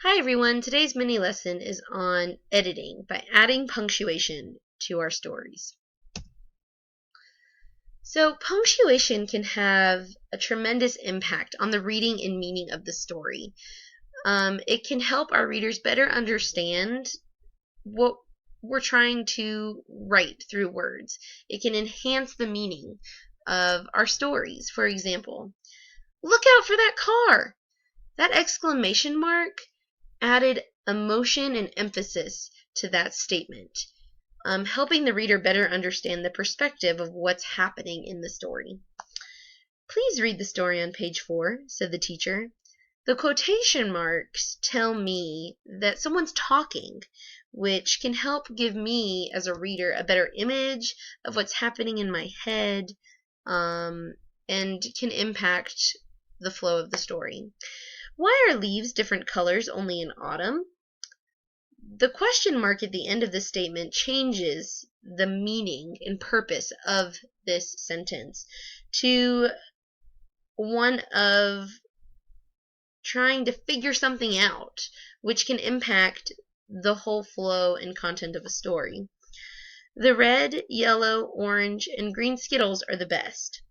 Hi everyone, today's mini lesson is on editing by adding punctuation to our stories. So punctuation can have a tremendous impact on the reading and meaning of the story. It can help our readers better understand what we're trying to write through words. It can enhance the meaning of our stories. For example, look out for that car! That exclamation mark added emotion and emphasis to that statement, helping the reader better understand the perspective of what's happening in the story. Please read the story on page 4, said the teacher. The quotation marks tell me that someone's talking, which can help give me, as a reader, a better image of what's happening in my head, and can impact the flow of the story. Why are leaves different colors only in autumn? The question mark at the end of the statement changes the meaning and purpose of this sentence to one of trying to figure something out, which can impact the whole flow and content of a story. The red, yellow, orange, and green Skittles are the best.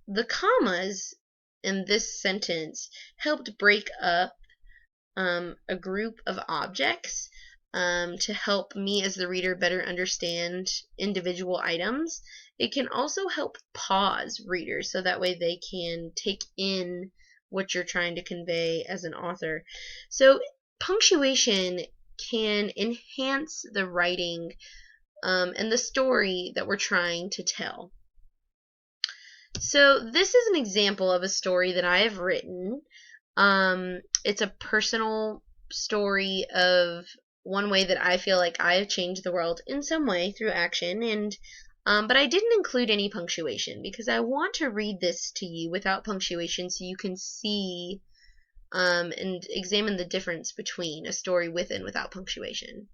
The commas in this sentence helped break up a group of objects to help me as the reader better understand individual items. It can also help pause readers so that way they can take in what you're trying to convey as an author. So punctuation can enhance the writing and the story that we're trying to tell. So this is an example of a story that I have written. It's a personal story of one way that I feel like I have changed the world in some way through action, and but I didn't include any punctuation because I want to read this to you without punctuation so you can see and examine the difference between a story with and without punctuation.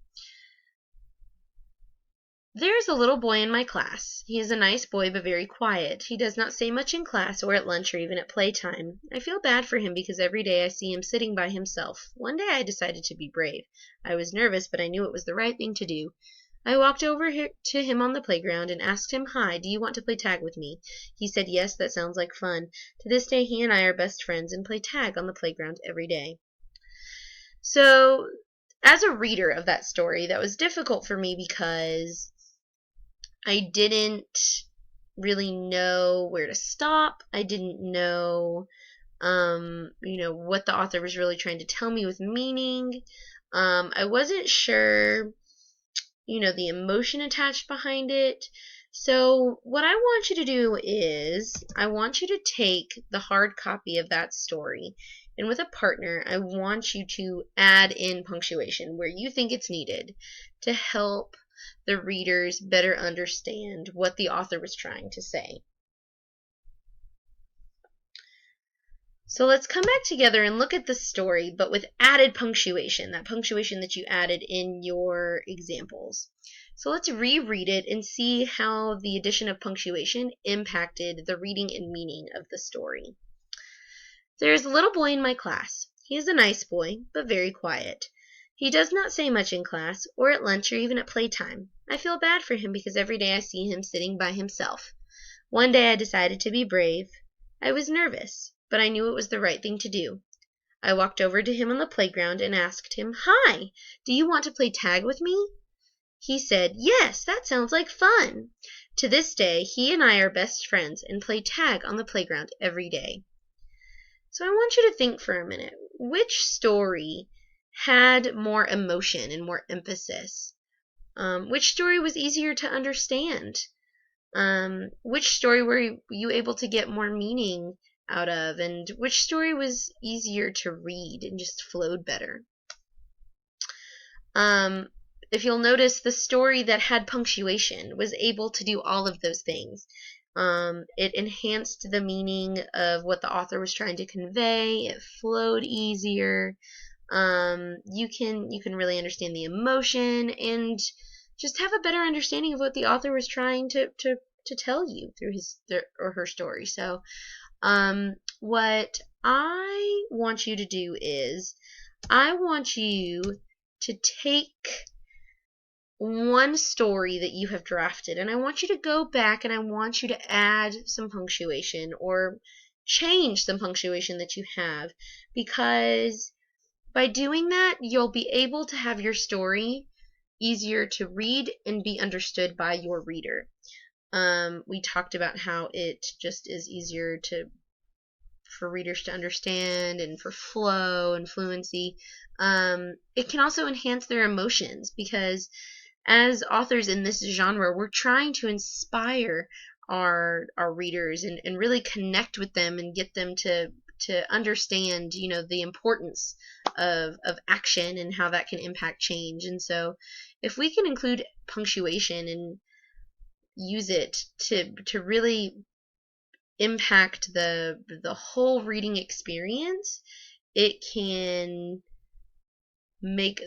There is a little boy in my class. He is a nice boy but very quiet. He does not say much in class or at lunch or even at playtime. I feel bad for him because every day I see him sitting by himself. One day I decided to be brave. I was nervous, but I knew it was the right thing to do. I walked over to him on the playground and asked him, "Hi, do you want to play tag with me?" He said, "Yes, that sounds like fun." To this day, he and I are best friends and play tag on the playground every day. So, as a reader of that story, that was difficult for me because I didn't really know where to stop. I didn't know, what the author was really trying to tell me with meaning. I wasn't sure, the emotion attached behind it. So what I want you to do is I want you to take the hard copy of that story, and with a partner, I want you to add in punctuation where you think it's needed to help the readers better understand what the author was trying to say. So let's come back together and look at the story, but with added punctuation, that punctuation that you added in your examples. So let's reread it and see how the addition of punctuation impacted the reading and meaning of the story. There is a little boy in my class. He is a nice boy, but very quiet. He does not say much in class, or at lunch, or even at playtime. I feel bad for him because every day I see him sitting by himself. One day I decided to be brave. I was nervous, but I knew it was the right thing to do. I walked over to him on the playground and asked him, "Hi, do you want to play tag with me?" He said, "Yes, that sounds like fun." To this day, he and I are best friends and play tag on the playground every day. So I want you to think for a minute. Which story had more emotion and more emphasis? Which story was easier to understand? Which story were you able to get more meaning out of? And which story was easier to read and just flowed better? If you'll notice, the story that had punctuation was able to do all of those things. It enhanced the meaning of what the author was trying to convey. It flowed easier. You can really understand the emotion and just have a better understanding of what the author was trying to tell you through his or her story. So, what I want you to do is I want you to take one story that you have drafted, and I want you to go back and I want you to add some punctuation or change some punctuation that you have, because by doing that, you'll be able to have your story easier to read and be understood by your reader. We talked about how it just is easier for readers to understand and for flow and fluency. It can also enhance their emotions, because as authors in this genre, we're trying to inspire our readers and really connect with them and get them to understand, the importance of action and how that can impact change. And so if we can include punctuation and use it to really impact the whole reading experience, it can make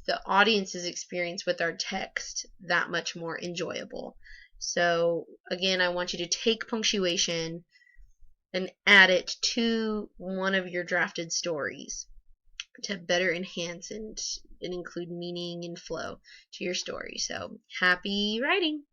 the audience's experience with our text that much more enjoyable. So again, I want you to take punctuation and add it to one of your drafted stories to better enhance and include meaning and flow to your story. So happy writing!